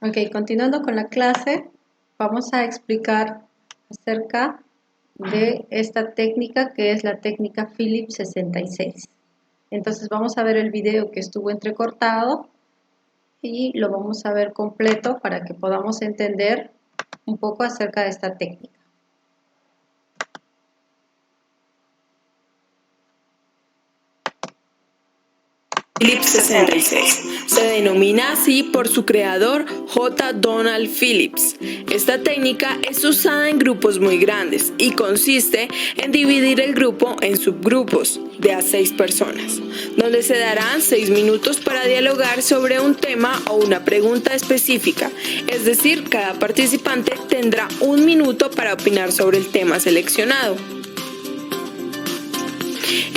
Ok, continuando con la clase, vamos a explicar acerca de esta técnica que es la técnica Phillips 66. Entonces vamos a ver el video que estuvo entrecortado y lo vamos a ver completo para que podamos entender un poco acerca de esta técnica. Phillips 66. Se denomina así por su creador J. Donald Phillips. Esta técnica es usada en grupos muy grandes y consiste en dividir el grupo en subgrupos de a 6 personas, donde se darán 6 minutos para dialogar sobre un tema o una pregunta específica, es decir, cada participante tendrá 1 minuto para opinar sobre el tema seleccionado.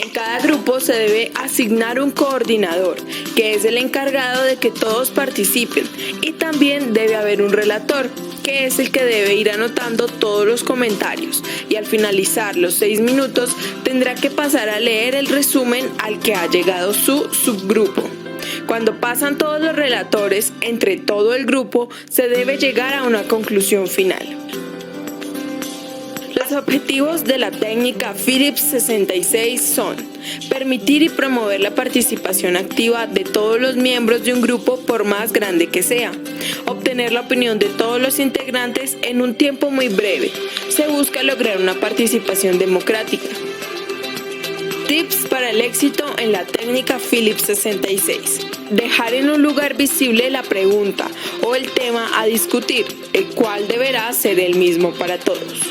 En cada grupo se debe asignar un coordinador, que es el encargado de que todos participen, y también debe haber un relator, que es el que debe ir anotando todos los comentarios, y al finalizar los 6 minutos tendrá que pasar a leer el resumen al que ha llegado su subgrupo. Cuando pasan todos los relatores entre todo el grupo, se debe llegar a una conclusión final. Los objetivos de la técnica Phillips 66 son permitir y promover la participación activa de todos los miembros de un grupo por más grande que sea, obtener la opinión de todos los integrantes en un tiempo muy breve. Se busca lograr una participación democrática. Tips para el éxito en la técnica Phillips 66. Dejar en un lugar visible la pregunta o el tema a discutir, el cual deberá ser el mismo para todos.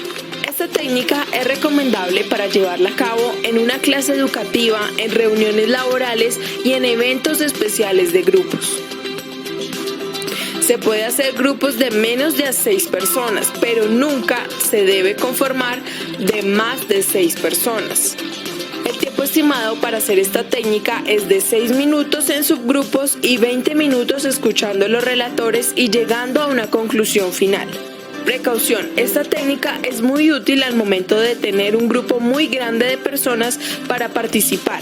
Esta técnica es recomendable para llevarla a cabo en una clase educativa, en reuniones laborales y en eventos especiales de grupos. Se puede hacer grupos de menos de 6 personas, pero nunca se debe conformar de más de 6 personas. El tiempo estimado para hacer esta técnica es de 6 minutos en subgrupos y 20 minutos escuchando a los relatores y llegando a una conclusión final. Precaución, esta técnica es muy útil al momento de tener un grupo muy grande de personas para participar,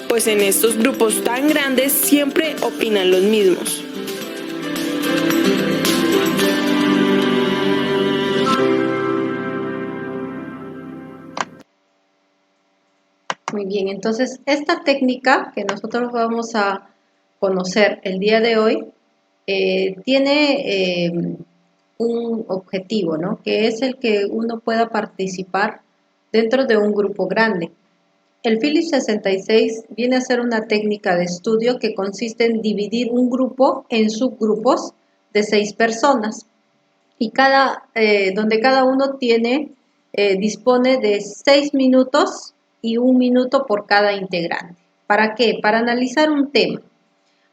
pues en estos grupos tan grandes siempre opinan los mismos. Muy bien, entonces esta técnica que nosotros vamos a conocer el día de hoy tiene un objetivo, ¿no? Que es el que uno pueda participar dentro de un grupo grande. El Phillips 66 viene a ser una técnica de estudio que consiste en dividir un grupo en subgrupos de 6 personas y donde cada uno dispone de 6 minutos y 1 minuto por cada integrante. ¿Para qué? Para analizar un tema.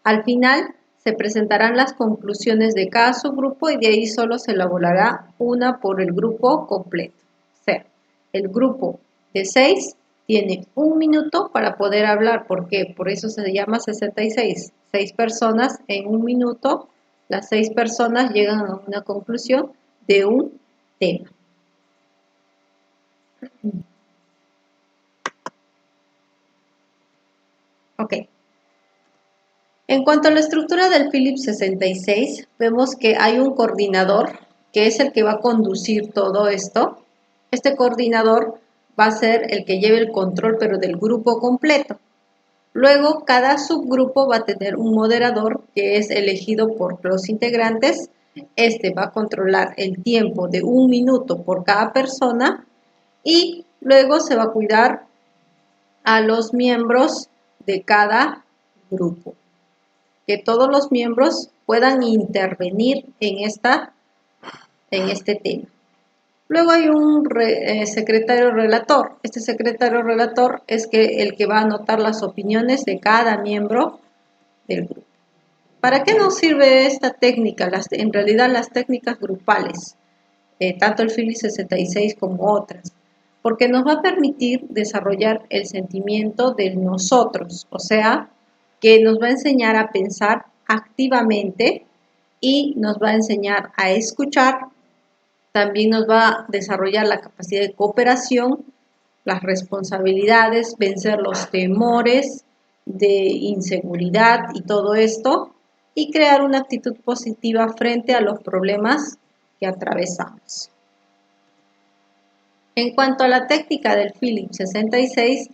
Al final se presentarán las conclusiones de cada subgrupo y de ahí solo se elaborará una por el grupo completo. O sea, el grupo de 6 tiene 1 minuto para poder hablar. ¿Por qué? Por eso se llama 66. 6 personas en 1 minuto, las 6 personas llegan a una conclusión de un tema. Ok. En cuanto a la estructura del Phillips 66, vemos que hay un coordinador que es el que va a conducir todo esto. Este coordinador va a ser el que lleve el control, pero del grupo completo. Luego, cada subgrupo va a tener un moderador que es elegido por los integrantes. Este va a controlar el tiempo de 1 minuto por cada persona y luego se va a cuidar a los miembros de cada grupo. Que todos los miembros puedan intervenir en este tema. Luego hay un secretario relator. Este secretario relator es el que va a anotar las opiniones de cada miembro del grupo. ¿Para qué nos sirve esta técnica? En realidad las técnicas grupales, tanto el Phillips 66 como otras, porque nos va a permitir desarrollar el sentimiento del nosotros, o sea, que nos va a enseñar a pensar activamente y nos va a enseñar a escuchar. También nos va a desarrollar la capacidad de cooperación, las responsabilidades, vencer los temores de inseguridad y todo esto. y crear una actitud positiva frente a los problemas que atravesamos. En cuanto a la técnica del Phillips 66,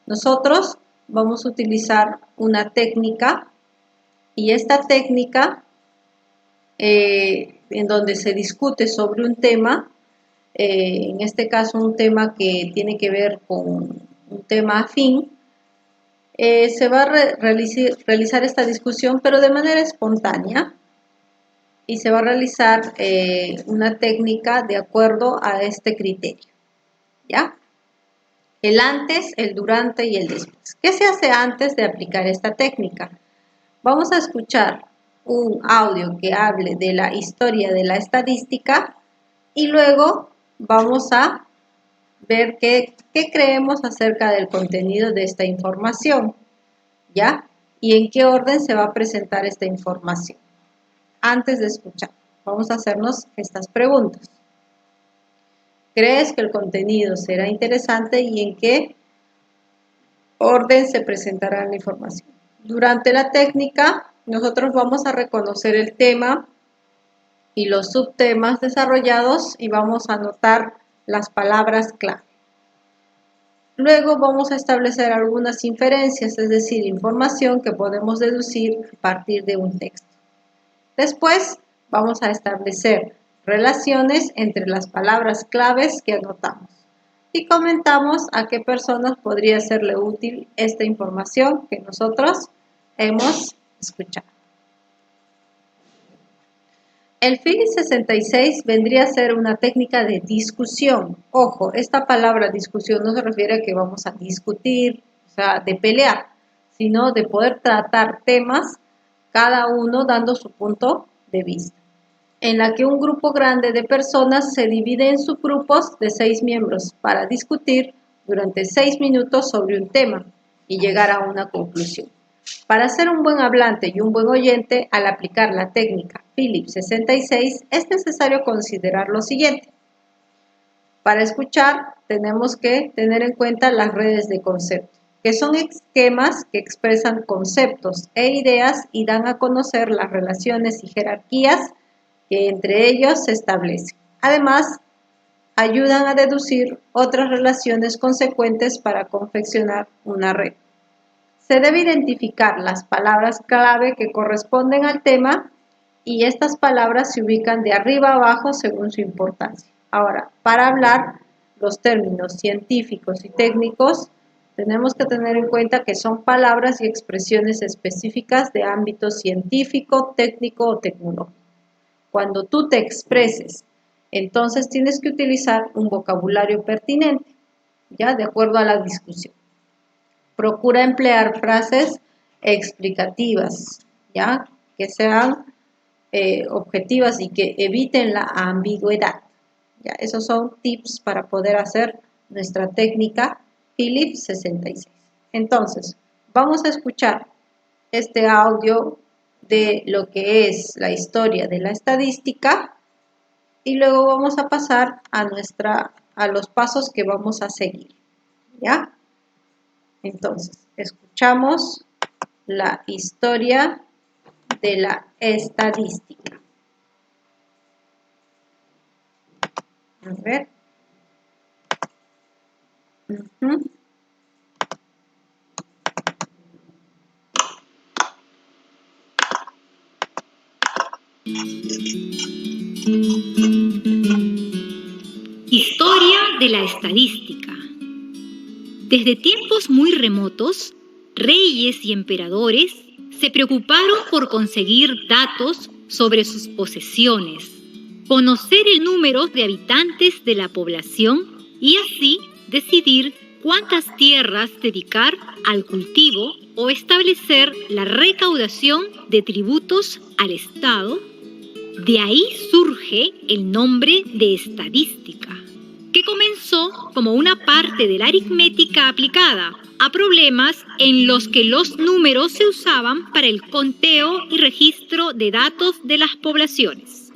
nosotros vamos a utilizar una técnica, y esta técnica en donde se discute sobre un tema, en este caso un tema que tiene que ver con un tema afín, se va a realizar esta discusión, pero de manera espontánea, y se va a realizar una técnica de acuerdo a este criterio, ¿ya? El antes, el durante y el después. ¿Qué se hace antes de aplicar esta técnica? Vamos a escuchar un audio que hable de la historia de la estadística y luego vamos a ver qué creemos acerca del contenido de esta información, ¿ya? Y en qué orden se va a presentar esta información. Antes de escuchar, vamos a hacernos estas preguntas. ¿Crees que el contenido será interesante y en qué orden se presentará la información? Durante la técnica, nosotros vamos a reconocer el tema y los subtemas desarrollados y vamos a anotar las palabras clave. Luego vamos a establecer algunas inferencias, es decir, información que podemos deducir a partir de un texto. Después vamos a establecer relaciones entre las palabras claves que anotamos y comentamos a qué personas podría serle útil esta información que nosotros hemos escuchado. El Phillips 66 vendría a ser una técnica de discusión. Ojo, esta palabra discusión no se refiere a que vamos a discutir, o sea, de pelear, sino de poder tratar temas, cada uno dando su punto de vista, en la que un grupo grande de personas se divide en subgrupos de 6 miembros para discutir durante 6 minutos sobre un tema y llegar a una conclusión. Para ser un buen hablante y un buen oyente, al aplicar la técnica Phillips 66, es necesario considerar lo siguiente. Para escuchar, tenemos que tener en cuenta las redes de conceptos, que son esquemas que expresan conceptos e ideas y dan a conocer las relaciones y jerarquías que entre ellos se establecen. Además, ayudan a deducir otras relaciones consecuentes para confeccionar una red. Se debe identificar las palabras clave que corresponden al tema y estas palabras se ubican de arriba a abajo según su importancia. Ahora, para hablar los términos científicos y técnicos, tenemos que tener en cuenta que son palabras y expresiones específicas de ámbito científico, técnico o tecnológico. Cuando tú te expreses, entonces tienes que utilizar un vocabulario pertinente, ya de acuerdo a la discusión. Procura emplear frases explicativas, ya que sean objetivas y que eviten la ambigüedad. Ya, esos son tips para poder hacer nuestra técnica Phillips 66. Entonces, vamos a escuchar este audio de lo que es la historia de la estadística y luego vamos a pasar a los pasos que vamos a seguir, ¿ya? Entonces, escuchamos la historia de la estadística. A ver. Historia de la estadística. Desde tiempos muy remotos, reyes y emperadores se preocuparon por conseguir datos sobre sus posesiones, conocer el número de habitantes de la población y así decidir cuántas tierras dedicar al cultivo o establecer la recaudación de tributos al Estado. De ahí surge el nombre de estadística, que comenzó como una parte de la aritmética aplicada a problemas en los que los números se usaban para el conteo y registro de datos de las poblaciones.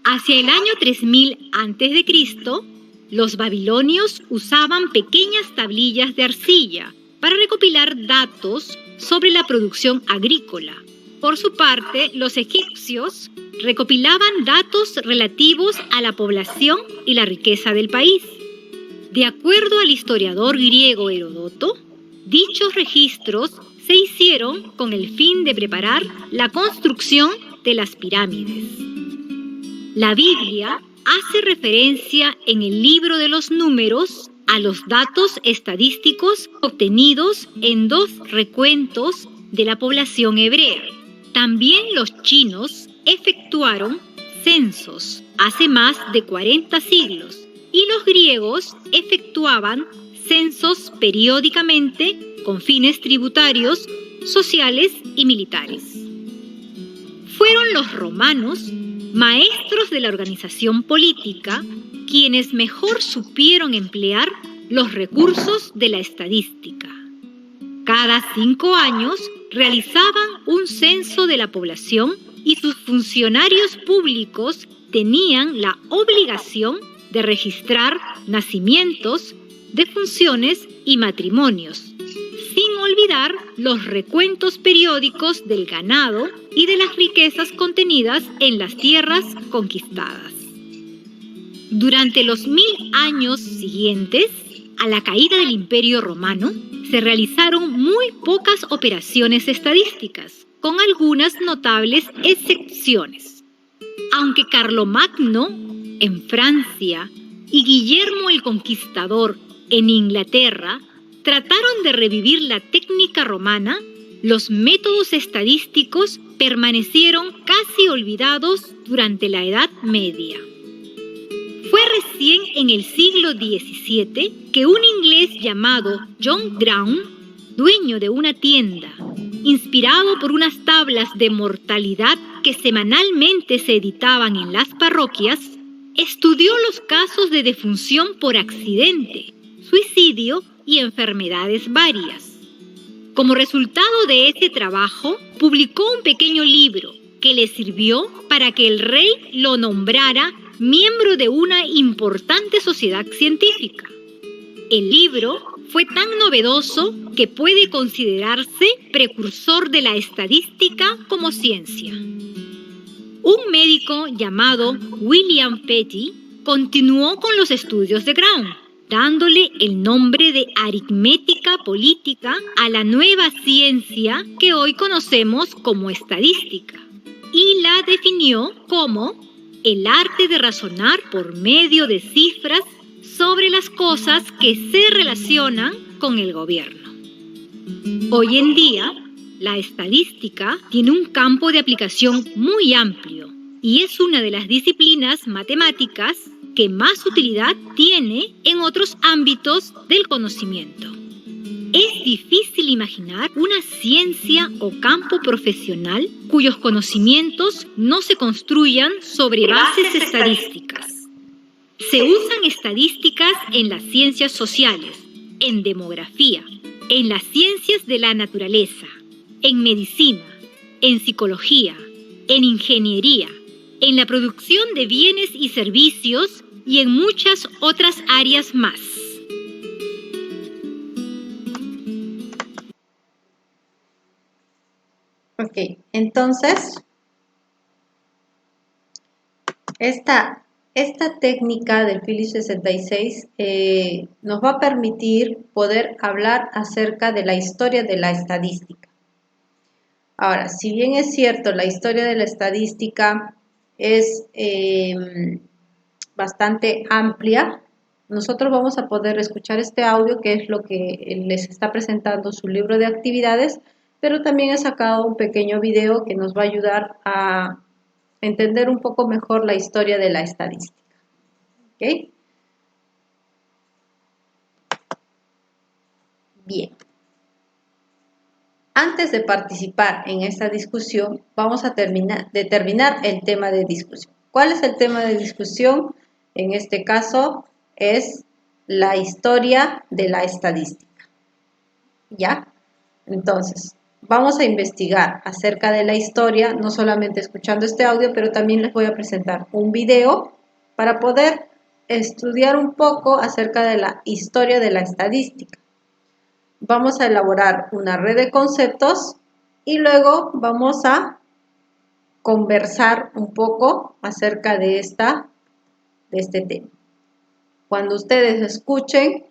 Hacia el año 3000 a.C., los babilonios usaban pequeñas tablillas de arcilla para recopilar datos sobre la producción agrícola, Por su parte, los egipcios recopilaban datos relativos a la población y la riqueza del país. De acuerdo al historiador griego Heródoto, dichos registros se hicieron con el fin de preparar la construcción de las pirámides. La Biblia hace referencia en el libro de los Números a los datos estadísticos obtenidos en 2 recuentos de la población hebrea. También los chinos efectuaron censos hace más de 40 siglos y los griegos efectuaban censos periódicamente con fines tributarios, sociales y militares. Fueron los romanos, maestros de la organización política, quienes mejor supieron emplear los recursos de la estadística. Cada 5 años realizaban un censo de la población y sus funcionarios públicos tenían la obligación de registrar nacimientos, defunciones y matrimonios, sin olvidar los recuentos periódicos del ganado y de las riquezas contenidas en las tierras conquistadas. Durante los 1000 años siguientes a la caída del Imperio Romano, se realizaron muy pocas operaciones estadísticas, con algunas notables excepciones. Aunque Carlomagno en Francia y Guillermo el Conquistador en Inglaterra trataron de revivir la técnica romana, los métodos estadísticos permanecieron casi olvidados durante la Edad Media. Fue recién en el siglo XVII que un inglés llamado John Brown, dueño de una tienda, inspirado por unas tablas de mortalidad que semanalmente se editaban en las parroquias, estudió los casos de defunción por accidente, suicidio y enfermedades varias. Como resultado de este trabajo, publicó un pequeño libro que le sirvió para que el rey lo nombrara miembro de una importante sociedad científica. El libro fue tan novedoso que puede considerarse precursor de la estadística como ciencia. Un médico llamado William Petty continuó con los estudios de Brown, dándole el nombre de aritmética política a la nueva ciencia que hoy conocemos como estadística, y la definió como el arte de razonar por medio de cifras sobre las cosas que se relacionan con el gobierno. Hoy en día, la estadística tiene un campo de aplicación muy amplio y es una de las disciplinas matemáticas que más utilidad tiene en otros ámbitos del conocimiento. Es difícil imaginar una ciencia o campo profesional cuyos conocimientos no se construyan sobre bases estadísticas. Se usan estadísticas en las ciencias sociales, en demografía, en las ciencias de la naturaleza, en medicina, en psicología, en ingeniería, en la producción de bienes y servicios y en muchas otras áreas más. Ok, entonces, esta técnica del Phillips 66 nos va a permitir poder hablar acerca de la historia de la estadística. Ahora, si bien es cierto, la historia de la estadística es bastante amplia, nosotros vamos a poder escuchar este audio, que es lo que les está presentando su libro de actividades, pero también he sacado un pequeño video que nos va a ayudar a entender un poco mejor la historia de la estadística. ¿Ok? Bien. Antes de participar en esta discusión, vamos a determinar el tema de discusión. ¿Cuál es el tema de discusión? En este caso es la historia de la estadística. ¿Ya? Entonces, vamos a investigar acerca de la historia, no solamente escuchando este audio, pero también les voy a presentar un video para poder estudiar un poco acerca de la historia de la estadística. Vamos a elaborar una red de conceptos y luego vamos a conversar un poco acerca de este tema. Cuando ustedes escuchen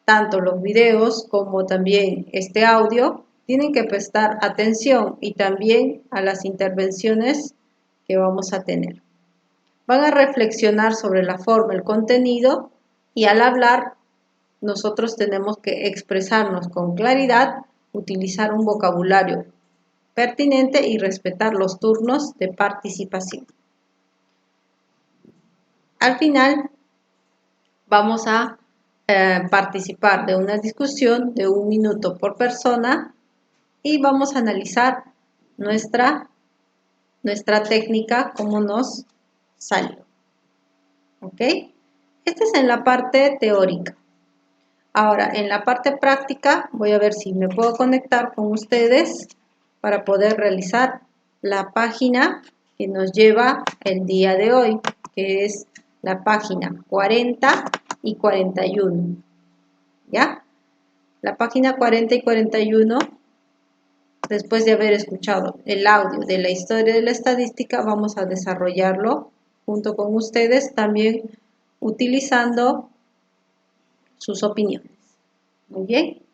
tanto los videos como también este audio, tienen que prestar atención y también a las intervenciones que vamos a tener. Van a reflexionar sobre la forma, el contenido, y al hablar nosotros tenemos que expresarnos con claridad, utilizar un vocabulario pertinente y respetar los turnos de participación. Al final vamos a participar de una discusión de 1 minuto por persona y vamos a analizar nuestra técnica, cómo nos salió. ¿Ok? Esta es en la parte teórica. Ahora, en la parte práctica, voy a ver si me puedo conectar con ustedes para poder realizar la página que nos lleva el día de hoy, que es la página 40 y 41. ¿Ya? La página 40 y 41, después de haber escuchado el audio de la historia de la estadística, vamos a desarrollarlo junto con ustedes, también utilizando sus opiniones. Muy bien.